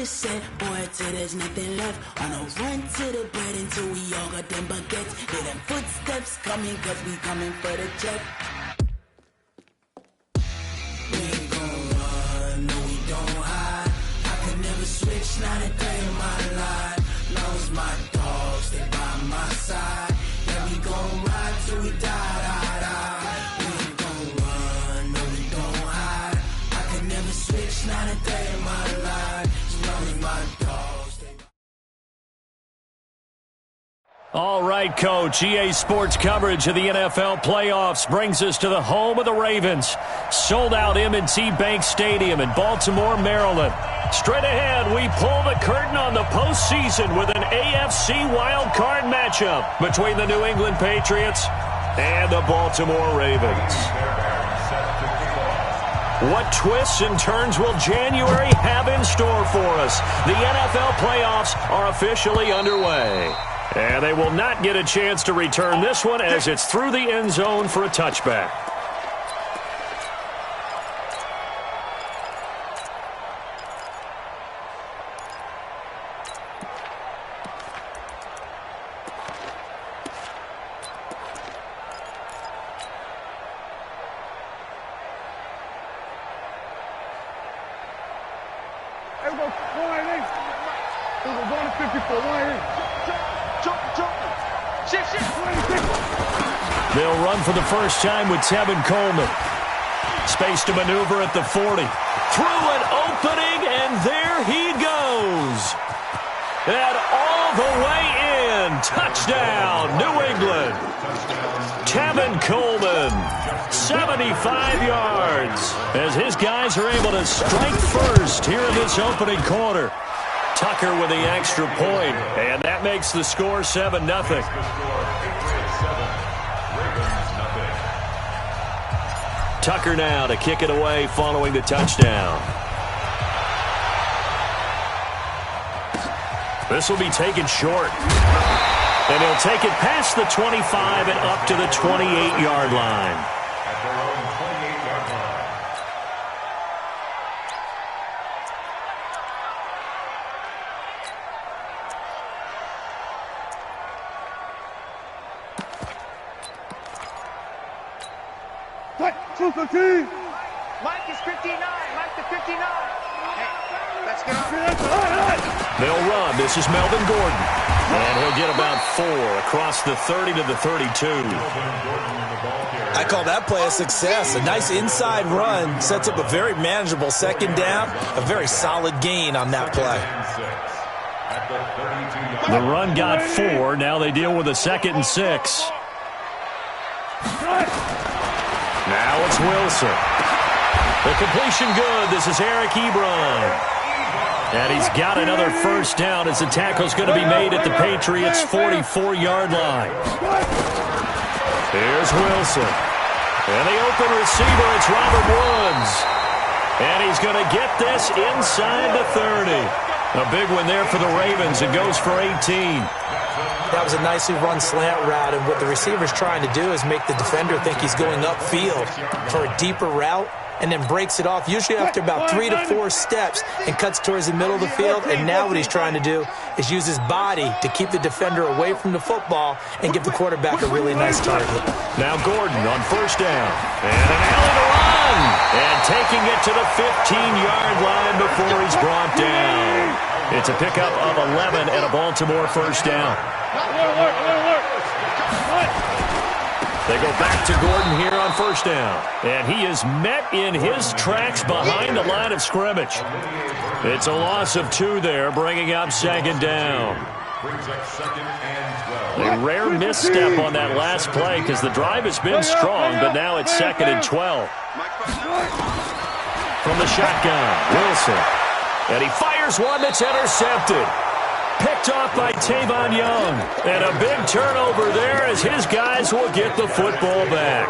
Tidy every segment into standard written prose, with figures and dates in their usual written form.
Said, boy, till there's nothing left. On a run to the bread until we all got them baguettes. Hear them footsteps coming, cause we coming for the check. We ain't gon' run, no we don't hide. I could never switch, not a day in my life. Long as my dogs stay by my side. Yeah, we gon' ride till we die, die, die. We ain't gon' run, no we don't hide. I could never switch, not a day in my life. All right, Coach. EA Sports coverage of the NFL playoffs brings us to the home of the Ravens. Sold out M&T Bank Stadium in Baltimore, Maryland. Straight ahead, we pull the curtain on the postseason with an AFC wildcard matchup between the New England Patriots and the Baltimore Ravens. What twists and turns will January have in store for us? The NFL playoffs are officially underway. And they will not get a chance to return this one as it's through the end zone for a touchback. They'll run for the first time with Tevin Coleman. Space to maneuver at the 40. Through an opening, and there he goes. And all the way in. Touchdown, New England. Tevin Coleman, 75 yards. As his guys are able to strike first here in this opening quarter. Tucker with the extra point, and that makes the score 7-0. Tucker now to kick it away following the touchdown. This will be taken short. And he'll take it past the 25 and up to the 28-yard line. Mike is 59. Mike to 59. Hey, let's go. They'll run. This is Melvin Gordon. And he'll get about 4 across the 30 to the 32. I call that play a success. A nice inside run. Sets up a very manageable second down. A very solid gain on that play. The run got 4. Now they deal with a 2nd and 6. Now it's Wilson. The completion good. This is Eric Ebron. And he's got another first down as the tackle's going to be made at the Patriots' 44-yard line. Here's Wilson. And the open receiver, it's Robert Woods. And he's going to get this inside the 30. A big one there for the Ravens. It goes for 18. That was a nicely run slant route, and what the receiver's trying to do is make the defender think he's going upfield for a deeper route, and then breaks it off, usually after about 3 to 4 steps, and cuts towards the middle of the field. And now what he's trying to do is use his body to keep the defender away from the football and give the quarterback a really nice target. Now Gordon on first down. And an alley to run. And taking it to the 15-yard line before he's brought down. It's a pickup of 11 and a Baltimore first down. They go back to Gordon here on first down. And he is met in his tracks behind the line of scrimmage. It's a loss of 2 there, bringing up 2nd down. A rare misstep on that last play because the drive has been strong, but now it's 2nd and 12. From the shotgun, Wilson. And he fires one that's intercepted. Picked off by Tavon Young. And a big turnover there as his guys will get the football back.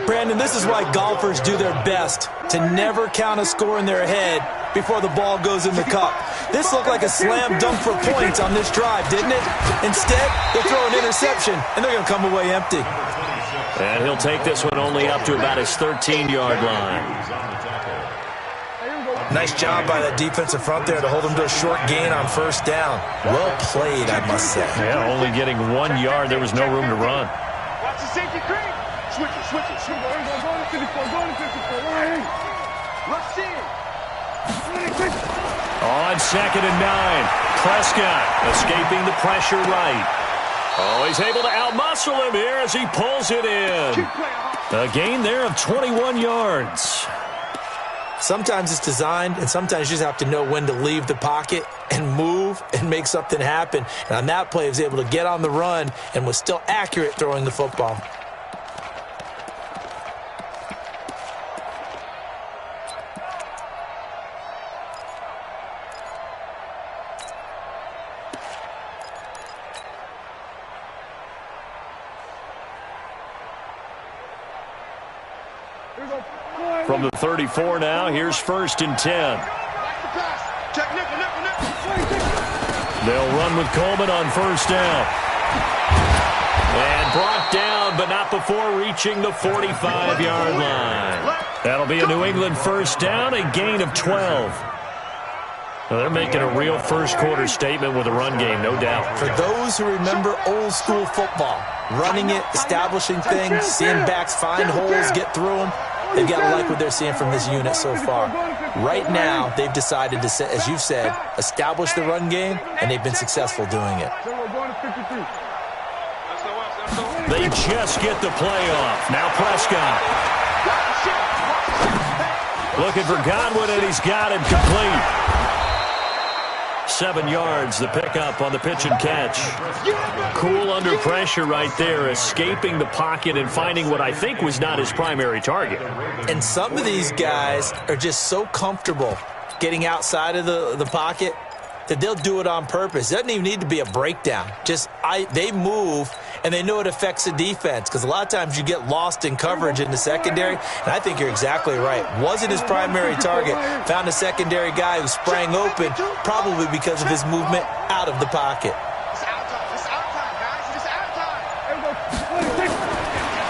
Brandon, this is why golfers do their best to never count a score in their head before the ball goes in the cup. This looked like a slam dunk for points on this drive, didn't it? Instead, they'll throw an interception, and they're going to come away empty. And he'll take this one only up to about his 13-yard line. Nice job by that defensive front there to hold him to a short gain on first down. Well played, I must say. Yeah, only getting 1 yard. There was no room to run. Watch the safety creep. Switch it. Rush in. On 2nd and 9, Prescott escaping the pressure right. Oh, he's able to outmuscle him here as he pulls it in. A gain there of 21 yards. Sometimes it's designed, and sometimes you just have to know when to leave the pocket and move and make something happen. And on that play, he was able to get on the run and was still accurate throwing the football. From the 34 now, here's 1st and 10. They'll run with Coleman on 1st down. And brought down, but not before reaching the 45-yard line. That'll be a New England 1st down, a gain of 12. Well, they're making a real first-quarter statement with a run game, no doubt. For those who remember old-school football, running it, establishing things, seeing backs find holes, get through them, they've got to like what they're seeing from this unit so far. Right now, they've decided to, as you've said, establish the run game, and they've been successful doing it. They just get the play off. Now Prescott. Looking for Godwin, and he's got him complete. 7 yards, the pickup on the pitch and catch. Cool under pressure right there, escaping the pocket and finding what I think was not his primary target. And some of these guys are just so comfortable getting outside of the pocket that they'll do it on purpose. It doesn't even need to be a breakdown. They move, and they know it affects the defense, because a lot of times you get lost in coverage in the secondary, and I think you're exactly right. Wasn't his primary target. Found a secondary guy who sprang open, probably because of his movement out of the pocket.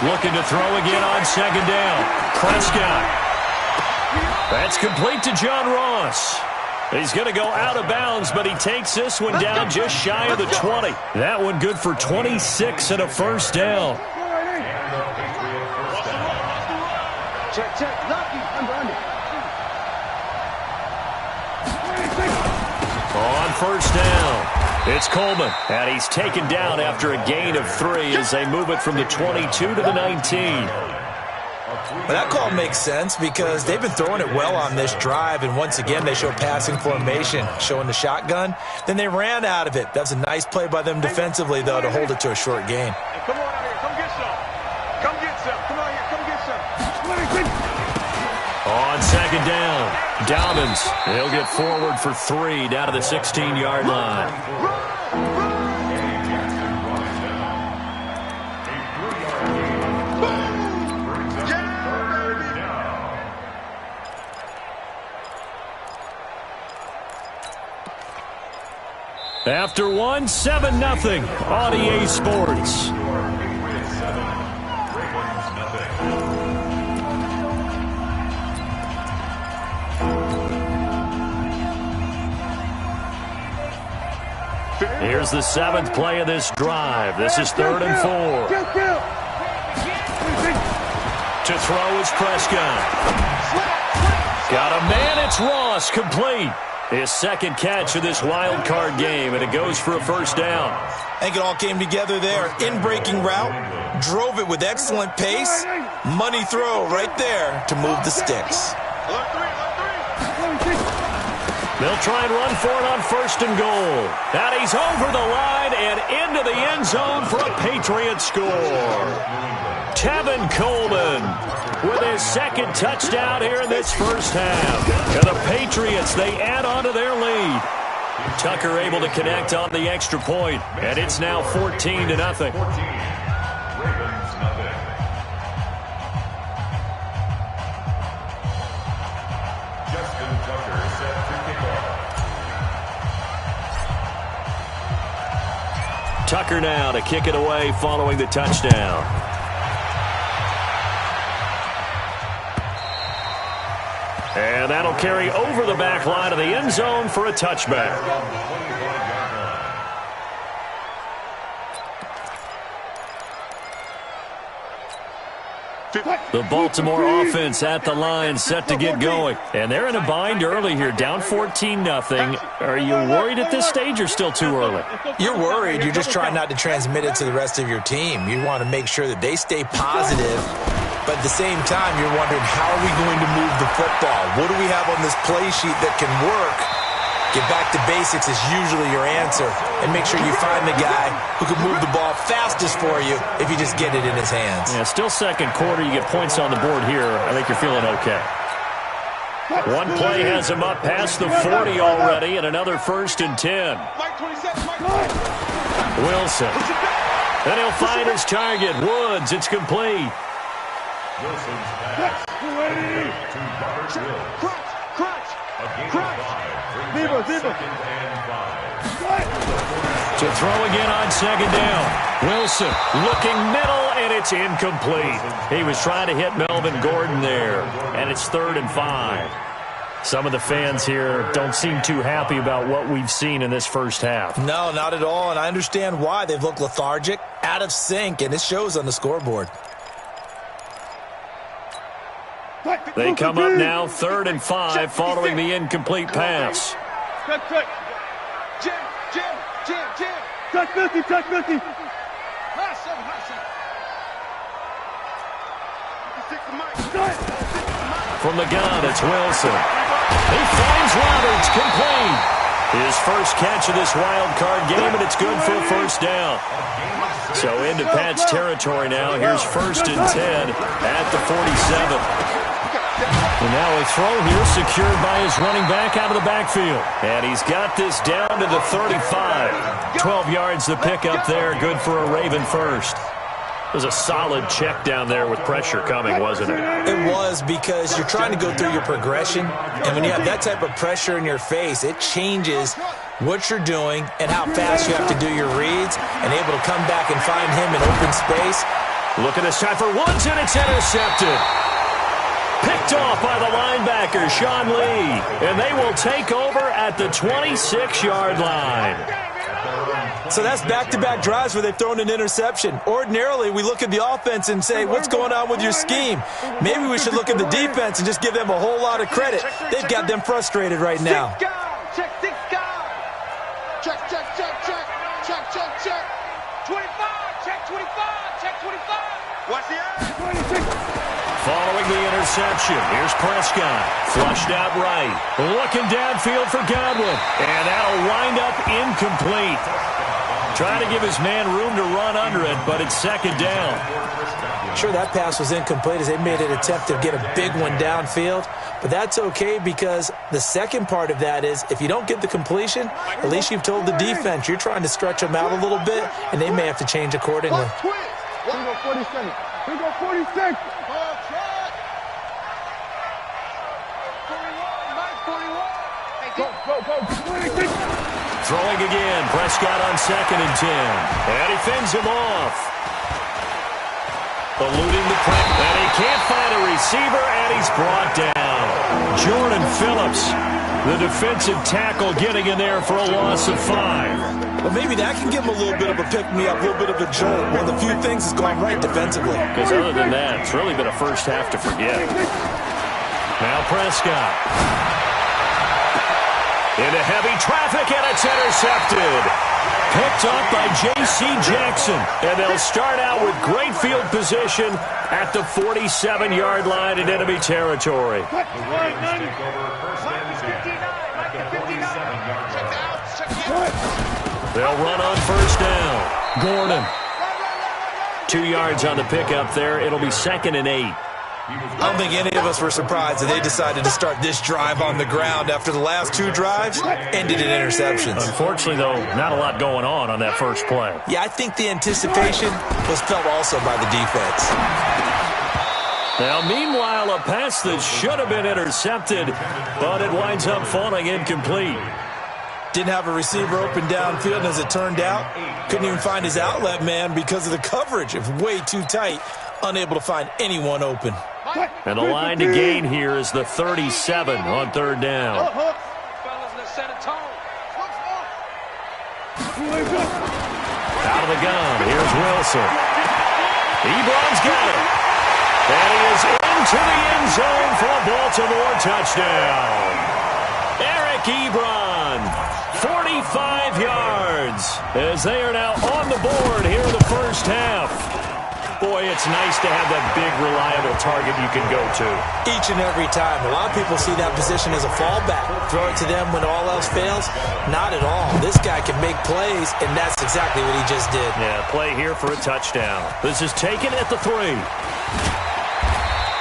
Looking to throw again on 2nd down. Prescott. That's complete to John Ross. He's going to go out of bounds, but he takes this one down just shy of the 20. That one good for 26 and a 1st down. Check. Lucky. Under. On 1st down, it's Coleman, and he's taken down after a gain of 3 as they move it from the 22 to the 19. But that call makes sense because they've been throwing it well on this drive, and once again they show passing formation, showing the shotgun. Then they ran out of it. That was a nice play by them defensively, though, to hold it to a short gain. Hey, come on out here. Come get some. Come on here. Come get some. On 2nd down, Dobbins. He'll get forward for 3 down to the 16-yard line. After 1, 7-0 on EA Sports. Here's the 7th play of this drive. This is 3rd and 4. To throw is Prescott. Got a man, it's Ross, complete. His 2nd catch of this wild card game, and it goes for a 1st down. I think it all came together there. In-breaking route, drove it with excellent pace. Money throw right there to move the sticks. They'll try and run for it on 1st and goal. And he's over the line and into the end zone for a Patriot score. Tevin Coleman with his 2nd touchdown here in this 1st half. And the Patriots, they add on to their lead. Tucker able to connect on the extra point, and it's now 14-0. Tucker now to kick it away following the touchdown. And And that'll carry over the back line of the end zone for a touchback. The Baltimore offense at the line, set to get going. And they're in a bind early here, down 14-0. Are you worried at this stage or still too early? You're worried. You're just trying not to transmit it to the rest of your team. You want to make sure that they stay positive. But at the same time, you're wondering, how are we going to move the football? What do we have on this play sheet that can work? Get back to basics is usually your answer. And make sure you find the guy who can move the ball fastest for you if you just get it in his hands. Yeah, still second quarter. You get points on the board here. I think you're feeling okay. One play has him up past the 40 already, and another 1st and 10. Wilson. Then he'll find his target. Woods. It's complete. Wilson's pass. To throw again on 2nd down. Wilson looking middle, and it's incomplete. He was trying to hit Melvin Gordon there, and it's 3rd and 5. Some of the fans here don't seem too happy about what we've seen in this first half. No, not at all, and I understand why. They've looked lethargic, out of sync, and it shows on the scoreboard. They come up now 3rd and 5 following the incomplete pass. Quick. Jim. Touch 50. From the gun, it's Wilson. He finds Roberts, complete. His first catch of this wild card game, and it's good for a 1st down. So into Pat's territory now. Here's 1st and 10 at the 47. And now a throw here secured by his running back out of the backfield. And he's got this down to the 35. 12 yards the pickup there. Good for a Raven first. It was a solid check down there with pressure coming, wasn't it? It was, because you're trying to go through your progression. And when you have that type of pressure in your face, it changes what you're doing and how fast you have to do your reads, and able to come back and find him in open space. Look at this time for Woods, and it's intercepted. Picked off by the linebacker, Sean Lee. And they will take over at the 26-yard line. So that's back-to-back drives where they've thrown an interception. Ordinarily, we look at the offense and say, what's going on with your scheme? Maybe we should look at the defense and just give them a whole lot of credit. They've got them frustrated right now. Check. 25. Watch the eye. Following the interception, here's Prescott. Flushed out right. Looking downfield for Godwin. And that'll wind up incomplete. Trying to give his man room to run under it, but it's 2nd down. Sure, that pass was incomplete as they made an attempt to get a big one downfield. But that's okay, because the second part of that is, if you don't get the completion, at least you've told the defense you're trying to stretch them out a little bit, and they may have to change accordingly. We go 47. We go 46. Go. Throwing again. Prescott on 2nd and 10. And he fends him off. Eluding the pressure. And he can't find a receiver, and he's brought down. Jordan Phillips, the defensive tackle, getting in there for a loss of 5. Well, maybe that can give him a little bit of a pick-me-up, a little bit of a jolt. One of the few things that's gone right defensively. Because other than that, it's really been a first half to forget. Now Prescott. Into heavy traffic, and it's intercepted. Picked up by J.C. Jackson. And they'll start out with great field position at the 47-yard line in enemy territory. They'll run on 1st down. Gordon. 2 yards on the pickup there. It'll be 2nd and 8. I don't think any of us were surprised that they decided to start this drive on the ground after the last 2 drives ended in interceptions. Unfortunately, though, not a lot going on that first play. Yeah, I think the anticipation was felt also by the defense. Now, meanwhile, a pass that should have been intercepted, but it winds up falling incomplete. Didn't have a receiver open downfield, and as it turned out, couldn't even find his outlet man because of the coverage. It was way too tight unable to find anyone open. And the line to gain here is the 37 on third down. Fellas, let's set a tone. Out of the gun, here's Wilson. Ebron's got it. And he is into the end zone for a Baltimore touchdown. Eric Ebron, 45 yards, as they are now on the board here in the first half. Boy, it's nice to have that big, reliable target you can go to. Each and every time. A lot of people see that position as a fallback. Throw it to them when all else fails? Not at all. This guy can make plays, and that's exactly what he just did. Yeah, play here for a touchdown. This is taken at the 3.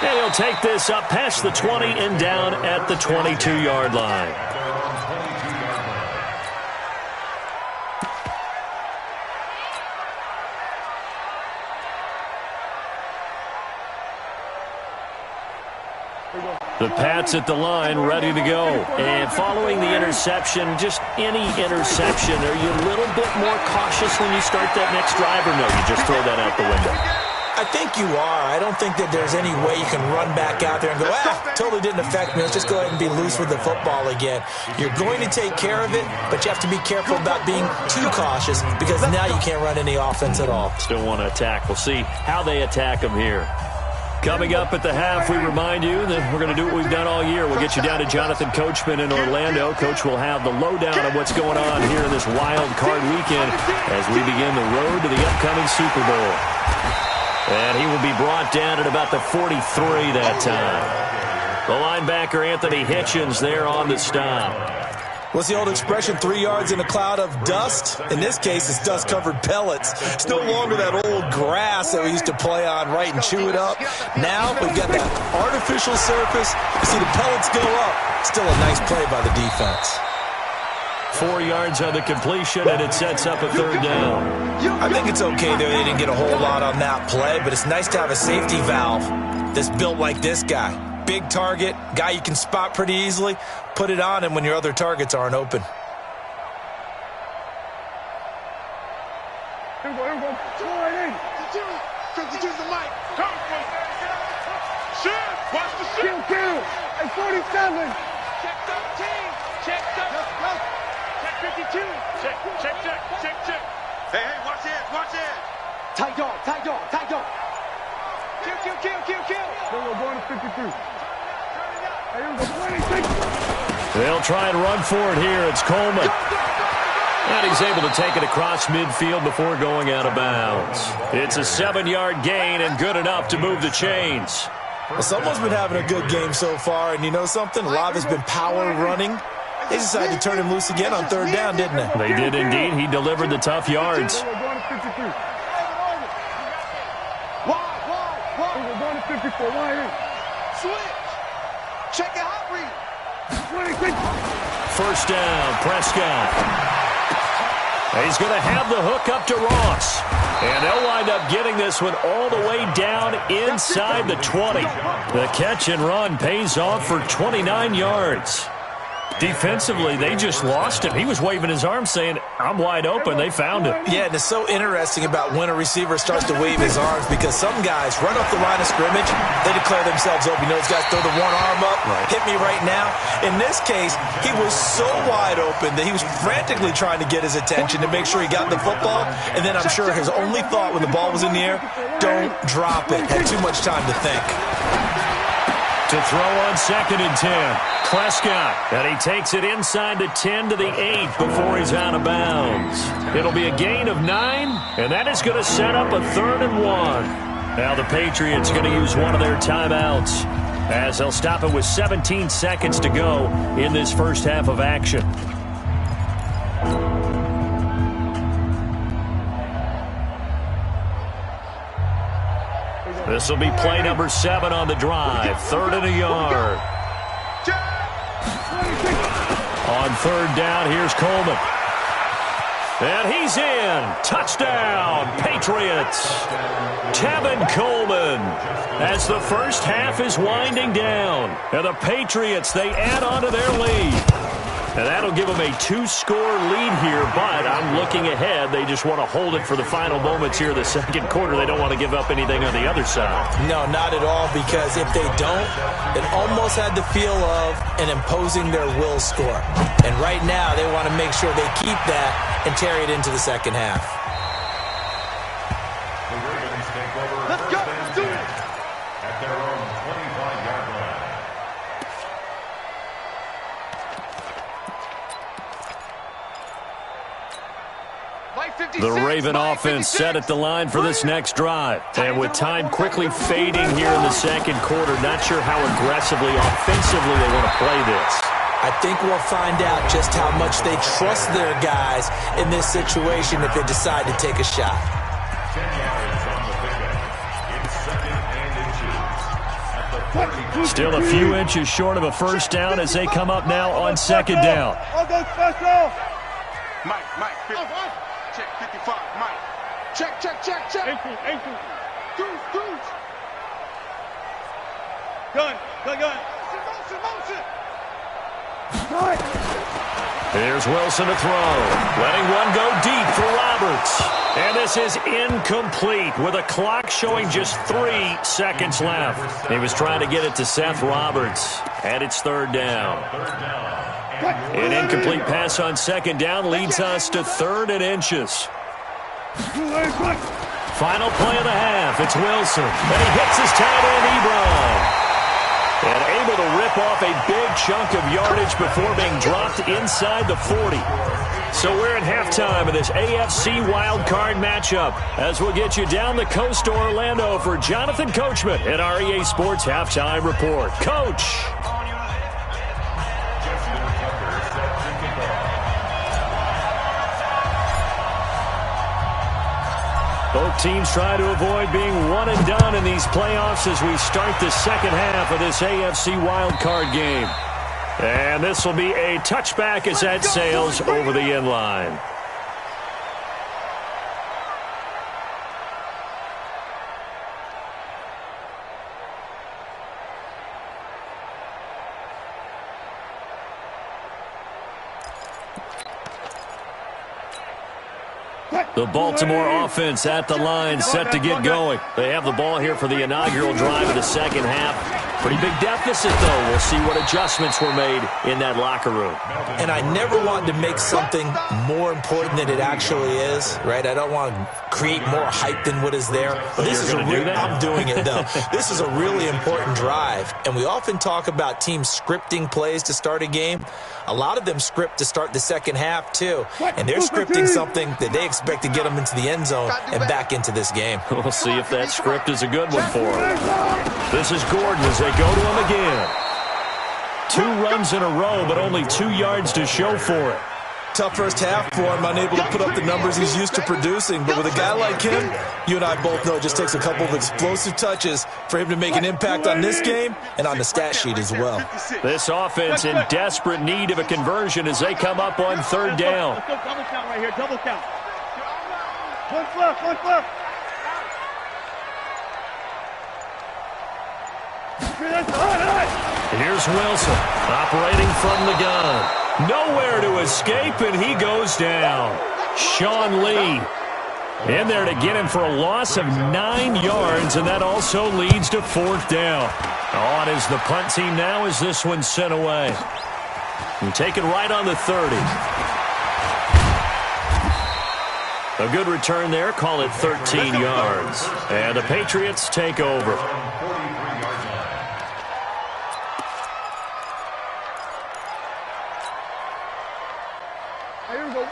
And he'll take this up past the 20 and down at the 22-yard line. The Pats at the line, ready to go. And following the interception, just any interception, are you a little bit more cautious when you start that next drive, or no, you just throw that out the window? I think you are. I don't think that there's any way you can run back out there and go, totally didn't affect me. Let's just go ahead and be loose with the football again. You're going to take care of it, but you have to be careful about being too cautious because now you can't run any offense at all. Still want to attack. We'll see how they attack them here. Coming up at the half, we remind you that we're going to do what we've done all year. We'll get you down to Jonathan Coachman in Orlando. Coach will have the lowdown of what's going on here in this wild card weekend as we begin the road to the upcoming Super Bowl. And he will be brought down at about the 43 that time. The linebacker, Anthony Hitchens, there on the stop. What's the old expression, 3 yards in a cloud of dust? In this case, it's dust-covered pellets. It's no longer that old grass that we used to play on, right, and chew it up. Now we've got that artificial surface. You see the pellets go up. Still a nice play by the defense. 4 yards on the completion, and it sets up a third down. I think it's okay there. They didn't get a whole lot on that play, but it's nice to have a safety valve that's built like this guy. Big target, guy you can spot pretty easily. Put it on him when your other targets aren't open. Here we go. 52's the mic. Shoot! Watch the shoot! Kill! At 47! Check 13! Check 52! Check. Hey, watch it! Tight dog! Kill! We're going to 53. They'll try and run for it here. It's Coleman. And he's able to take it across midfield before going out of bounds. It's a 7-yard gain and good enough to move the chains. Well, someone's been having a good game so far, and you know something? A lot has been power running. They decided to turn him loose again on third down, didn't they? They did indeed. He delivered the tough yards. We're going to 53. We're going to 54. Why in? Switch. Check it out, read. First down, Prescott. He's going to have the hook up to Ross. And they'll wind up getting this one all the way down inside the 20. The catch and run pays off for 29 yards. Defensively, they just lost him. He was waving his arms saying, I'm wide open. They found him. Yeah, and it's so interesting about when a receiver starts to wave his arms because some guys run up the line of scrimmage, they declare themselves open. You know, those guys throw the one arm up, hit me right now. In this case, he was so wide open that he was frantically trying to get his attention to make sure he got the football. And then I'm sure his only thought when the ball was in the air, don't drop it. Had too much time to think. To throw on 2nd and 10. Prescott, and he takes it inside the 10 to the 8 before he's out of bounds. It'll be a gain of 9, and that is going to set up a 3rd and 1. Now the Patriots going to use one of their timeouts as they'll stop it with 17 seconds to go in this first half of action. This will be play number 7 on the drive. 3rd and a yard. On 3rd down, here's Coleman. And he's in. Touchdown, Patriots. Tevin Coleman as the first half is winding down. And the Patriots, they add on to their lead. And that'll give them a 2-score lead here, but I'm looking ahead. They just want to hold it for the final moments here of the second quarter. They don't want to give up anything on the other side. No, not at all, because if they don't, it almost had the feel of an imposing their will score. And right now, they want to make sure they keep that and carry it into the second half. The Ravens take over first and 10 at their own 25-yard line. The Raven offense set at the line for this next drive. And with time quickly fading here in the second quarter, not sure how aggressively, offensively they want to play this. I think we'll find out just how much they trust their guys in this situation if they decide to take a shot. 10 yards on the pickup. It's second and inches at the 30. Still a few inches short of a first down as they come up now on second down. I'll go special. Mike, 50. Check 55, Mike. Check. Ankle. Goose. Gun. Motion. Here's Wilson to throw. Letting one go deep for Roberts. And this is incomplete with a clock showing just 3 seconds left. He was trying to get it to Seth Roberts. And it's third down. An incomplete pass on second down leads us to 3rd and inches. Final play of the half. It's Wilson. And he hits his tight end, Ebron. And able to rip off a big chunk of yardage before being dropped inside the 40. So we're at halftime of this AFC wildcard matchup as we'll get you down the coast to Orlando for Jonathan Coachman at our EA Sports Halftime Report. Coach. Both teams try to avoid being one and done in these playoffs as we start the second half of this AFC wildcard game. And this will be a touchback as that sails over the end line. The Baltimore offense at the line, set to get going. They have the ball here for the inaugural drive of the second half. Pretty big deficit, though. We'll see what adjustments were made in that locker room. And I never want to make something more important than it actually is, right? I don't want to create more hype than what is there. But this is I'm doing it, though. This is a really important drive. And we often talk about teams scripting plays to start a game. A lot of them script to start the second half, too. And they're scripting something that they expect to get them into the end zone and back into this game. We'll see if that script is a good one for them. This is Gordon as they go to him again. 2 runs in a row, but only 2 yards to show for it. Tough first half for him, unable to put up the numbers he's used to producing. But with a guy like him, you and I both know it just takes a couple of explosive touches for him to make an impact on this game and on the stat sheet as well. This offense in desperate need of a conversion as they come up on third down. Let's go double count right here, double count. One left. Here's Wilson operating from the gun. Nowhere to escape, and he goes down. Sean Lee in there to get him for a loss of 9 yards, and that also leads to 4th down. On is the punt team now as this one's sent away. And taken right on the 30. A good return there, call it 13 yards. And the Patriots take over.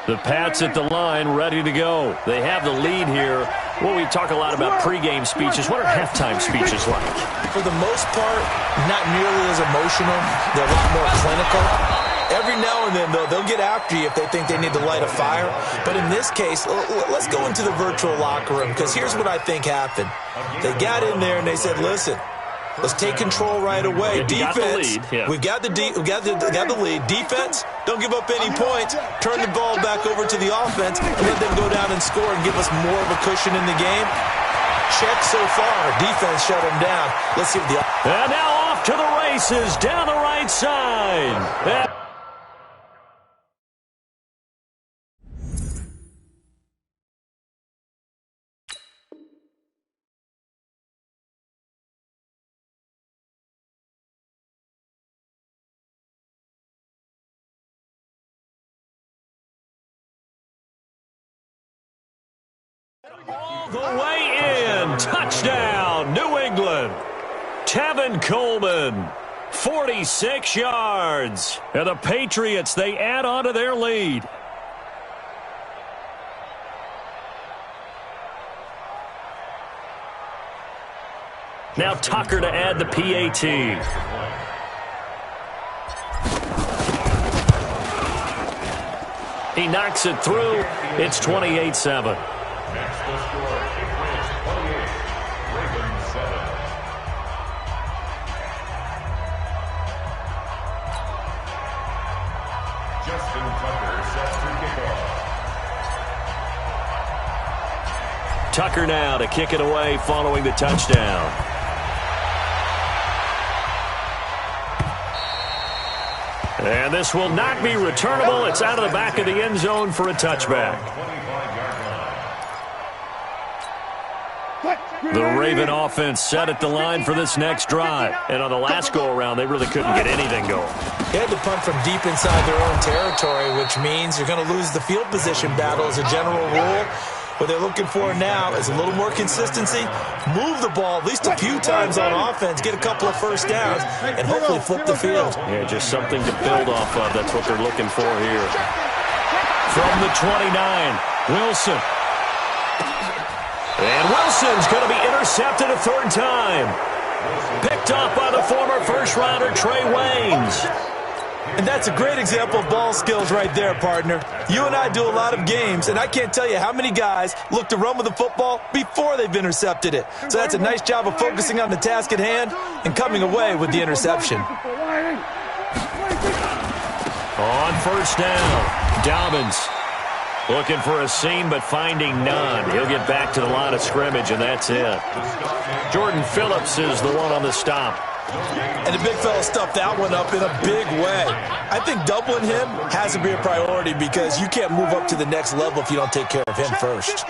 The Pats at the line, ready to go. They have the lead here. Well, we talk a lot about pregame speeches. What are halftime speeches like? For the most part, not nearly as emotional. They're a lot more clinical. Every now and then, though, they'll get after you if they think they need to light a fire. But in this case, let's go into the virtual locker room, because here's what I think happened. They got in there and they said, listen, let's take control right away. Defense, we got the lead. Defense, don't give up any points. Turn the ball back over to the offense and let them go down and score and give us more of a cushion in the game. Check so far. Defense shut them down. Let's see if the... And now off to the races down the right side. All the way in. Touchdown, New England. Tevin Coleman, 46 yards. And the Patriots, they add on to their lead. Now Tucker to add the PAT. He knocks it through. It's 28-7. Next the score, Patriots 28, Ravens 7. Justin Tucker set to kick off. Tucker now to kick it away following the touchdown. And this will not be returnable. It's out of the back of the end zone for a touchback. The Raven offense set at the line for this next drive. And on the last go-around, they really couldn't get anything going. They had to punt from deep inside their own territory, which means you're going to lose the field position battle as a general rule. What they're looking for now is a little more consistency, move the ball at least a few times on offense, get a couple of first downs, and hopefully flip the field. Yeah, just something to build off of. That's what they're looking for here. From the 29, Wilson. And Wilson's going to be intercepted a third time. Picked off by the former first-rounder Trey Waynes. And that's a great example of ball skills right there, partner. You and I do a lot of games, and I can't tell you how many guys look to run with the football before they've intercepted it. So that's a nice job of focusing on the task at hand and coming away with the interception. On first down, Dobbins looking for a seam but finding none. He'll get back to the line of scrimmage, and that's it. Jordan Phillips is the one on the stop. And the big fella stuffed that one up in a big way. I think doubling him has to be a priority because you can't move up to the next level if you don't take care of him first.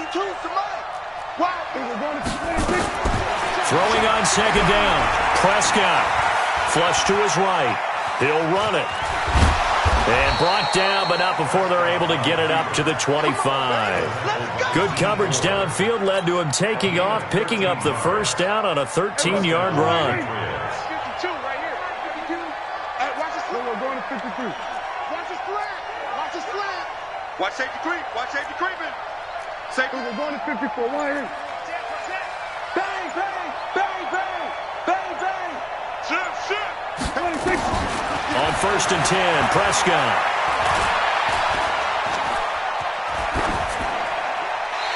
Throwing on second down, Prescott. Flush to his right. He'll run it. And brought down, but not before they're able to get it up to the 25. Good coverage downfield led to him taking off, picking up the first down on a 13-yard run. 52 right here. 52. Hey, watch the slant. We're going to 52. Watch the slant. Watch the slant. Watch safety creep. Watch safety creeping. Safety. We're going to 54. Why here? Bang, bang, bang, bang, bang, bang. Shift. 26. On first and 10, Prescott.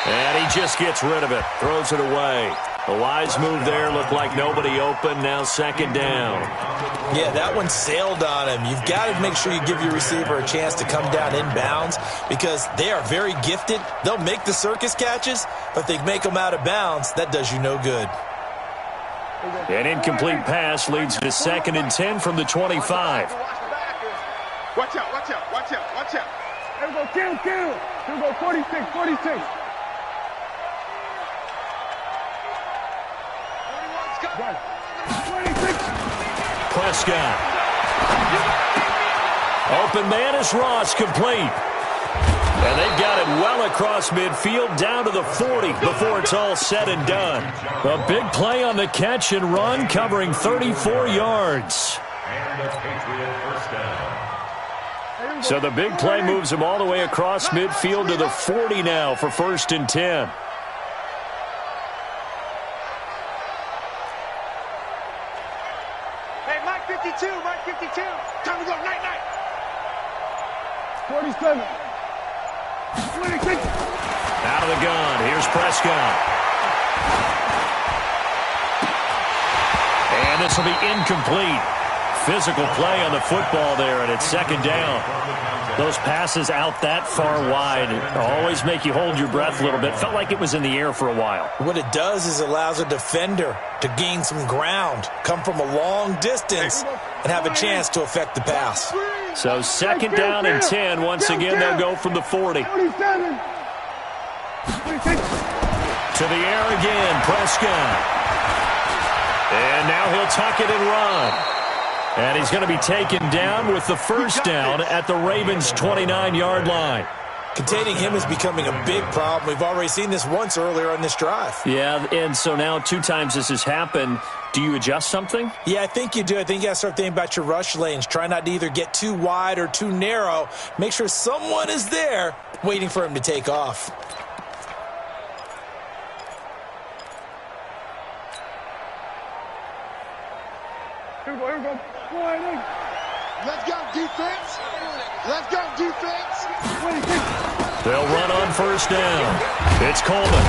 And he just gets rid of it, throws it away. A wise move there, looked like nobody open, now second down. Yeah, that one sailed on him. You've got to make sure you give your receiver a chance to come down inbounds because they are very gifted. They'll make the circus catches, but if they make them out of bounds, that does you no good. An incomplete pass leads to second and 10 from the 25. Watch out, watch out, watch out, watch out. Here we go, kill. Here we go, 46. 41's got 26. Prescott. Open man is Ross, complete. And they've got it well across midfield down to the 40 before it's all said and done. A big play on the catch and run covering 34 yards. And a Patriot first down. So the big play moves him all the way across midfield to the 40 now for first and 10. Hey, Mike 52, Mike 52. Time to go, night. 47. 26. Out of the gun, here's Prescott. And this will be incomplete. Physical play on the football there, and it's second down. Those passes out that far wide always make you hold your breath a little bit. Felt like it was in the air for a while. What it does is allows a defender to gain some ground, come from a long distance, and have a chance to affect the pass. So second down and 10. Once again, they'll go from the 40. 47. 26. To the air again, Prescott. And now he'll tuck it and run. And he's going to be taken down with the first down at the Ravens' 29-yard line. Containing him is becoming a big problem. We've already seen this once earlier on this drive. Yeah, and so now 2 times this has happened. Do you adjust something? Yeah, I think you do. I think you got to start thinking about your rush lanes. Try not to either get too wide or too narrow. Make sure someone is there waiting for him to take off. Here we go, here we go. Let's go, defense. Let's go, defense. They'll run on first down. It's Coleman.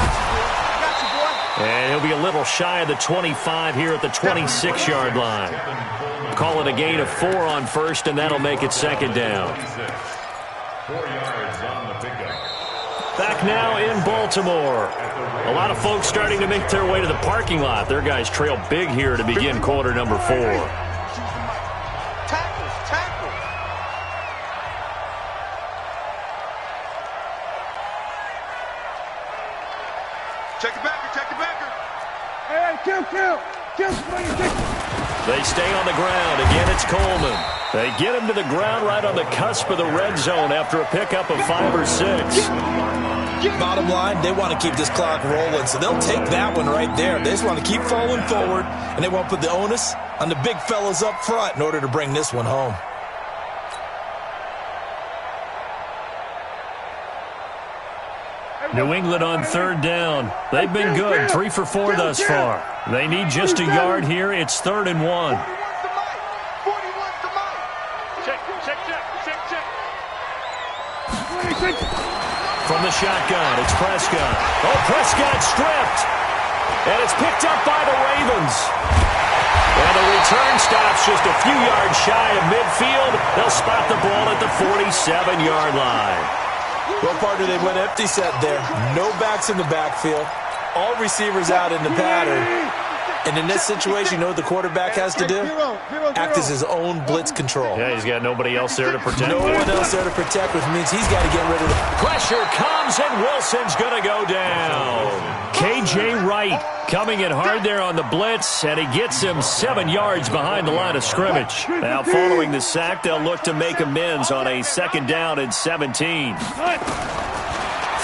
And he'll be a little shy of the 25 here at the 26-yard line. Call it a gain of 4 on first, and that'll make it second down. 4 yards on the pickup. Back now in Baltimore. A lot of folks starting to make their way to the parking lot. Their guys trail big here to begin quarter number 4. Tackle. Check it back. Hey, kill. They stay on the ground. Again, it's Coleman. They get him to the ground right on the cusp of the red zone after a pickup of 5 or 6. Bottom line, they want to keep this clock rolling, so they'll take that one right there. They just want to keep falling forward, and they won't put the onus on the big fellas up front in order to bring this one home. New England on third down. They've been good, 3 for 4 thus far. They need just a yard here. It's 3rd and 1. From the shotgun, it's Prescott. Oh, Prescott stripped. And it's picked up by the Ravens. And the return stops just a few yards shy of midfield. They'll spot the ball at the 47-yard line. Well, partner, they went empty set there. No backs in the backfield. All receivers out in the pattern. And in this situation, you know what the quarterback has to do? Act as his own blitz control. Yeah, he's got nobody else there to protect. No one else there to protect, which means he's got to get rid of the... Pressure comes, and Wilson's going to go down. K.J. Wright coming in hard there on the blitz, and he gets him 7 yards behind the line of scrimmage. Now, following the sack, they'll look to make amends on a 2nd down and 17.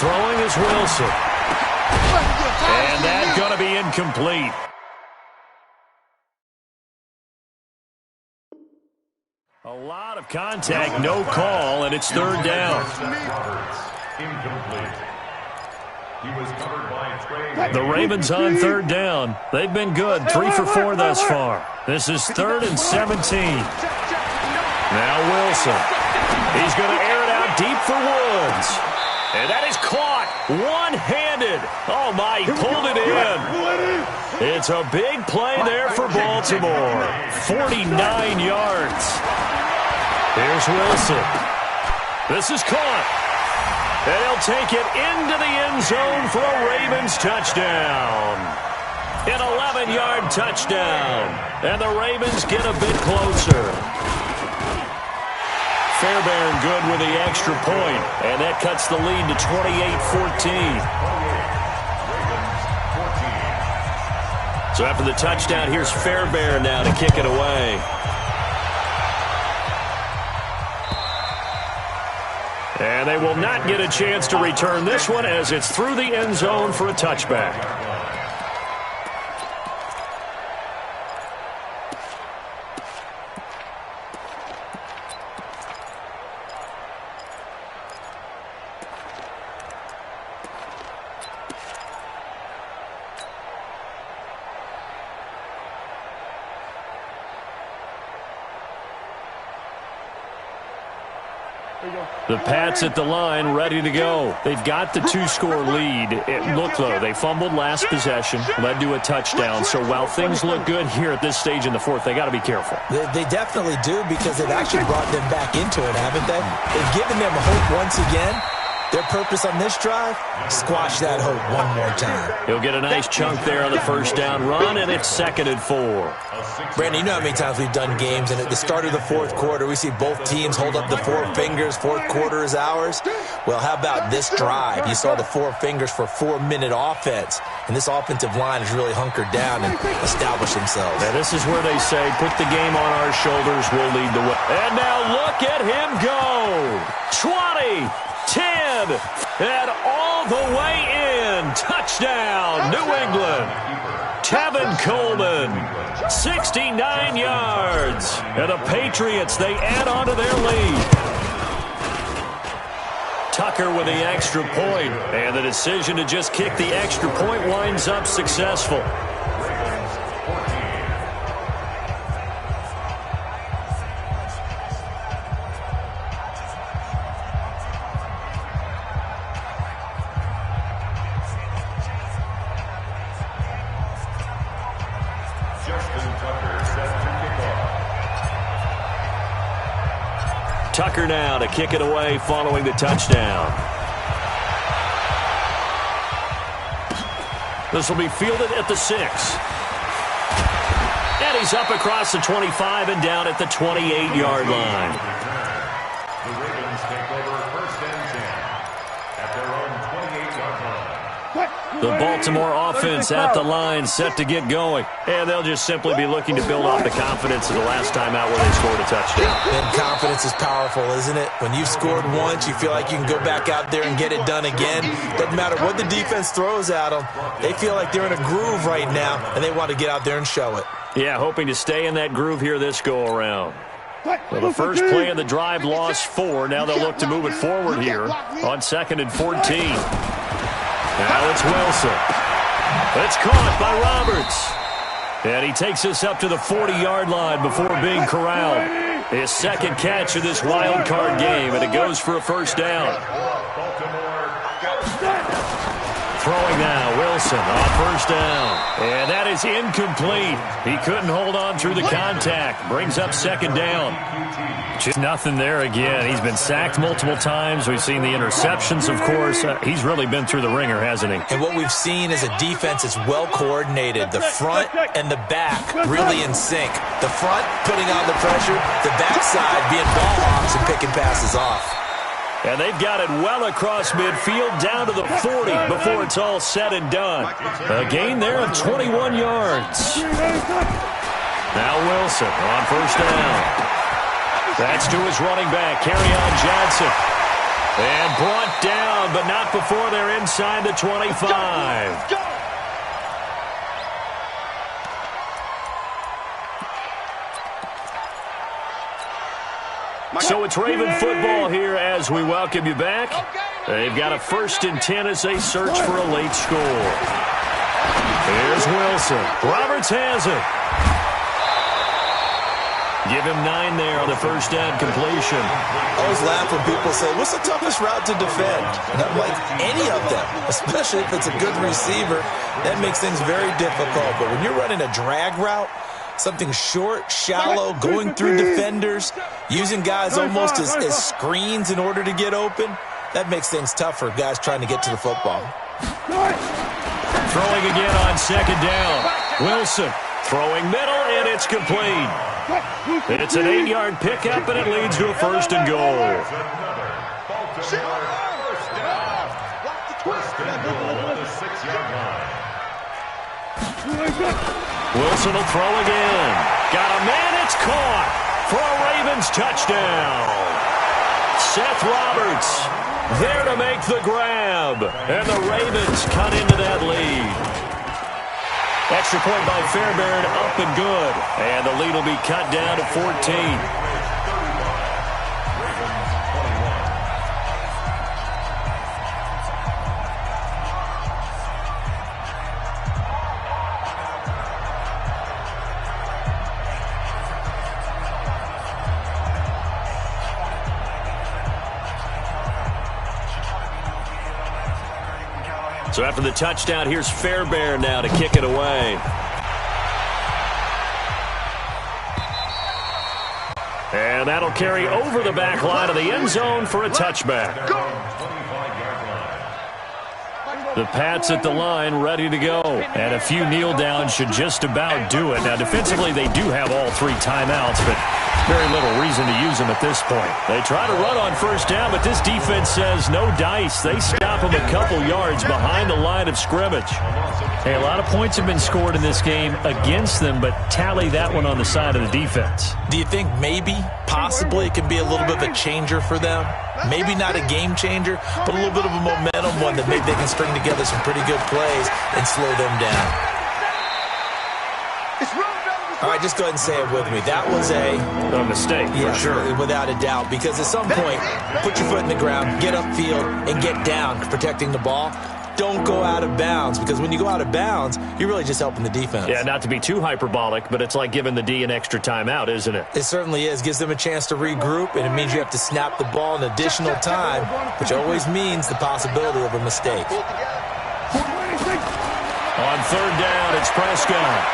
Throwing is Wilson. And that's going to be incomplete. A lot of contact, no call, and it's 3rd down. Incomplete. He was covered by Trey. The Ravens on 3rd down. They've been good, 3 for 4 thus far. This is 3rd and 17. Now Wilson. He's going to air it out deep for Woods. And that is caught one-handed. Oh, my, he pulled it in. It's a big play there for Baltimore. 49 yards. Here's Wilson. This is caught. And he'll take it into the end zone for a Ravens touchdown. An 11-yard touchdown. And the Ravens get a bit closer. Fairbairn good with the extra point. And that cuts the lead to 28-14. So after the touchdown, here's Fairbairn now to kick it away. And they will not get a chance to return this one as it's through the end zone for a touchback. The Pats at the line, ready to go. They've got the 2-score lead. Look, though, they fumbled last possession, led to a touchdown. So while things look good here at this stage in the 4th, they got to be careful. They definitely do, because they've actually brought them back into it, haven't they? They've given them hope once again. Their purpose on this drive, squash that hope one more time. He'll get a nice chunk there on the 1st down run, and it's 2nd and 4. Brandon, you know how many times we've done games, and at the start of the 4th quarter, we see both teams hold up the 4 fingers, 4th quarter is ours. Well, how about this drive? You saw the 4 fingers for 4-minute offense, and this offensive line has really hunkered down and established themselves. Now, this is where they say, put the game on our shoulders, we'll lead the way. And now look at him go. 20, 10, and all the way in. Touchdown, New England. Tevin Coleman, 69 yards. And the Patriots, they add on to their lead. Tucker with the extra point, and the decision to just kick the extra point winds up successful. Tucker now to kick it away following the touchdown. This will be fielded at the 6. And he's up across the 25 and down at the 28-yard line. The Ravens take over 1st and 10 at their own 28-yard line. The Baltimore offense at the line, set to get going. And they'll just simply be looking to build off the confidence of the last time out where they scored a touchdown. And confidence is powerful, isn't it? When you've scored once, you feel like you can go back out there and get it done again. Doesn't matter what the defense throws at them. They feel like they're in a groove right now, and they want to get out there and show it. Yeah, hoping to stay in that groove here this go-around. Well, the first play of the drive lost 4. Now they'll look to move it forward here on 2nd and 14. Now it's Wilson. It's caught by Roberts. And he takes us up to the 40-yard line before being corralled. His second catch of this wild card game, and it goes for a first down. Throwing now, Wilson on first down. And that is incomplete. He couldn't hold on through the contact. Brings up second down. Just nothing there again. He's been sacked multiple times. We've seen the interceptions, of course. He's really been through the ringer, hasn't he? And what we've seen is a defense that's well coordinated. The front and the back really in sync. The front putting on the pressure, the backside being ball hawks and picking passes off. And they've got it well across midfield down to the 40 before it's all said and done. A gain there of 21 yards. Now Wilson on first down. That's to his running back, Kerryon Johnson. And brought down, but not before they're inside the 25. So it's Raven football here as we welcome you back. They've got a 1st and 10 as they search for a late score. Here's Wilson. Roberts has it. Give him 9 there on the first down completion. I always laugh when people say, what's the toughest route to defend? And I'm like, any of them, especially if it's a good receiver. That makes things very difficult. But when you're running a drag route, something short, shallow, going through defenders, using guys almost as screens in order to get open, that makes things tough for guys trying to get to the football. Throwing again on second down. Wilson throwing middle, and it's complete. It's an 8-yard pickup, and it leads to a 1st and goal. Wilson will throw again. Got a man, it's caught for a Ravens touchdown. Seth Roberts there to make the grab, and the Ravens cut into that lead. Extra point by Fairbairn, up and good. And the lead will be cut down to 14. So after the touchdown, here's Fairbairn now to kick it away. And that'll carry over the back line of the end zone for a touchback. The Pats at the line ready to go. And a few kneel downs should just about do it. Now defensively they do have all 3 timeouts, but Very little reason to use him at this point. They try to run on first down, but this defense says no dice. They stop him a couple yards behind the line of scrimmage. Hey, a lot of points have been scored in this game against them, but tally that one on the side of the defense. Do you think maybe, possibly, it could be a little bit of a changer for them? Maybe not a game changer, but a little bit of a momentum one that maybe they can string together some pretty good plays and slow them down. All right, just go ahead and say it with me. That was a mistake, for sure. Without a doubt, because at some point, put your foot in the ground, get upfield, and get down protecting the ball. Don't go out of bounds, because when you go out of bounds, you're really just helping the defense. Yeah, not to be too hyperbolic, but it's like giving the D an extra timeout, isn't it? It certainly is. Gives them a chance to regroup, and it means you have to snap the ball an additional time, which always means the possibility of a mistake. On third down, it's Prescott.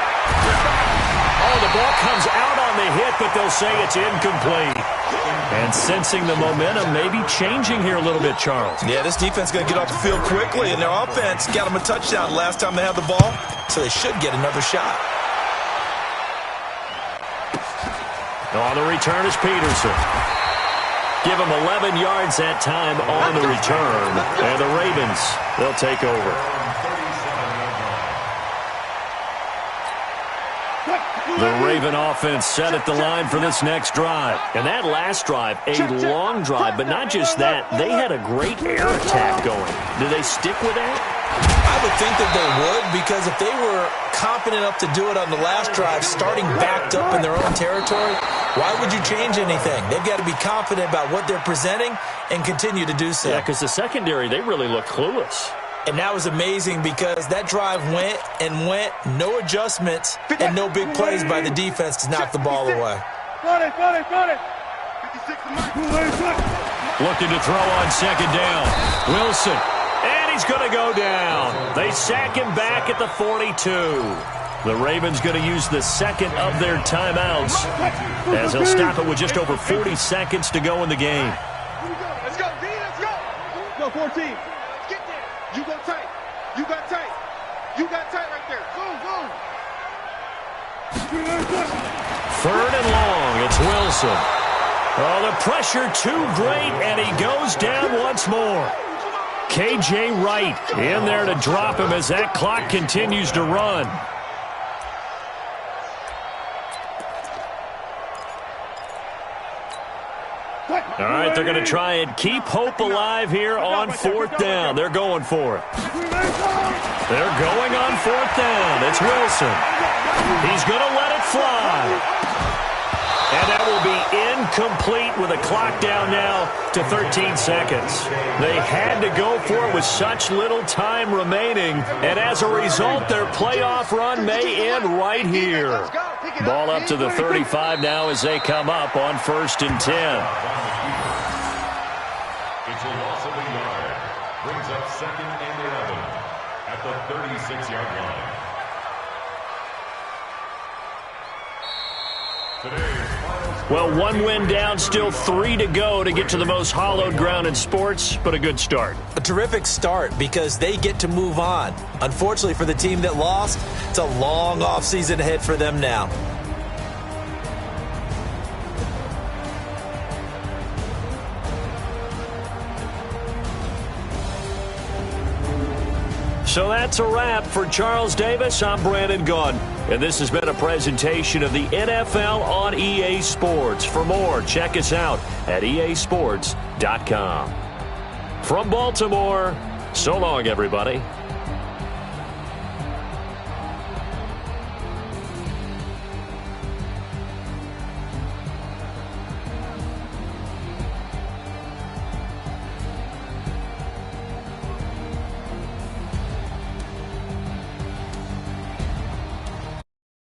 Oh, the ball comes out on the hit, but they'll say it's incomplete. And sensing the momentum maybe changing here a little bit, Charles. Yeah, this defense is going to get off the field quickly, and their offense got them a touchdown last time they had the ball, so they should get another shot. On the return is Peterson. Give him 11 yards that time on the return. And the Ravens, they'll take over. The Raven offense set at the line for this next drive. And that last drive, a long drive, but not just that. They had a great air attack going. Do they stick with that? I would think that they would, because if they were confident enough to do it on the last drive, starting backed up in their own territory, why would you change anything? They've got to be confident about what they're presenting and continue to do so. Yeah, because the secondary, they really look clueless. And that was amazing, because that drive went and went, no adjustments, and no big plays by the defense to knock the ball away. Looking to throw on second down. Wilson, and he's going to go down. They sack him back at the 42. The Ravens going to use the second of their timeouts, as they'll stop it with just over 40 seconds to go in the game. Let's go, D, let's go. Go, 14. You go tight. You got tight. You got tight right there. Boom, boom. Third and long. It's Wilson. Oh, the pressure too great, and he goes down once more. K.J. Wright in there to drop him as that clock continues to run. All right, they're going to try and keep hope alive here on fourth down. They're going for it. They're going on fourth down. It's Wilson. He's going to let it fly. And that will be incomplete with a clock down now to 13 seconds. They had to go for it with such little time remaining. And as a result, their playoff run may end right here. Ball up to the 35 now as they come up on 1st and 10. It's a loss of a yard. Brings up 2nd and 11 at the 36-yard line. Well, one win down, still 3 to go to get to the most hallowed ground in sports, but a good start. A terrific start, because they get to move on. Unfortunately for the team that lost, it's a long offseason ahead for them now. So that's a wrap for Charles Davis. I'm Brandon Gunn, and this has been a presentation of the NFL on EA Sports. For more, check us out at easports.com. From Baltimore, so long, everybody.